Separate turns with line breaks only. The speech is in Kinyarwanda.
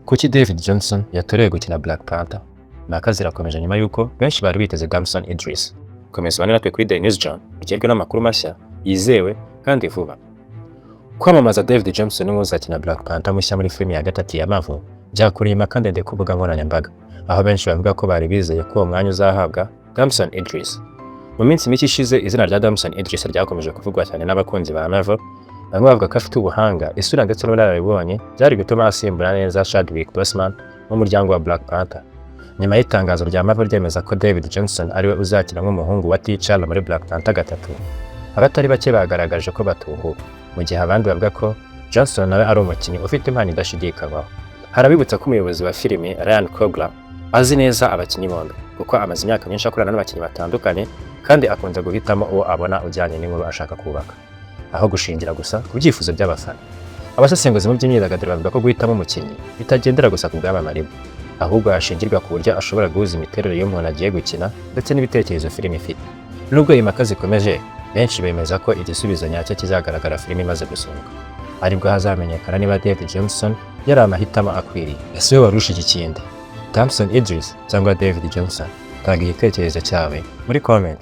Kuki David Johnson yatorewe gukina Black Panther? Impaka zirakomeje nyuma yuko benshi bari biteze Gamson Idris. Komeza bane natwe kuri NewsJam bigezweho n'amakuru mashya yizewe kandi vuba. Kwamamaza David Johnson nk'uzakina Black Panther mushya muri filime ya gatatu ya Marvel byakuriye impaka ndende ku mbuga nkoranyambaga, aho benshi bavuga ko bari bizeye ko uwo mwanya uzahabwa Gamson Idris. Mu minsi mike ishize izina rya Gamson Idris ryakomeje kuvugwa cyane n'abakunzi ba Marvel. Bamwe bavuga ko afite ubuhanga, isura ndetse n'ubunararibonye byari gutuma asimbura neza Chadwick Boseman mu muryango wa Black Panther. Nyuma y'itangazo rya Marvel ryemeza ko David Johnson ariwe uzakina nk'umuhungu wa T'Challa muri Black Panther gatatu, abatari bake bagaragaje ko batunguwe, mu gihe abandi bavuga ko Johnson nawe ari umukinnyi ufite impano idashidikanywaho. Harabibutsa ko umuyobozi wa filime Ryan Coogler azi neza abakinnyi bombi kuko amaze imyaka myinshi akorana n'abakinnyi batandukanye kandi akunze guhitamo uwo abona ujyanye n'inkuru ashaka kubaka, aho gushingira gusa ku byifuzo by'abafana. Abasesenguzi mu by'imyidagaduro bavuga ko guhitamo umukinnyi bitagendera gusa ku bw'abamare bwe, ahubwo hashingirwa ku buryo ashobora guhuza imiterere y'umuntu agiye gukina ndetse n'ibitekerezo filime ifite. Nubwo impaka zikomeje, benshi bemeza ko igisubizo nyacyo kizagaragara filime imaze gusohoka, aribwo hazamenyekana niba David Johnson yari amahitamo akwiriye. Ese wowe warusha iki kindi, Gamson Idris cyangwa David Johnson? Tanga igitekerezo cyawe muri comment.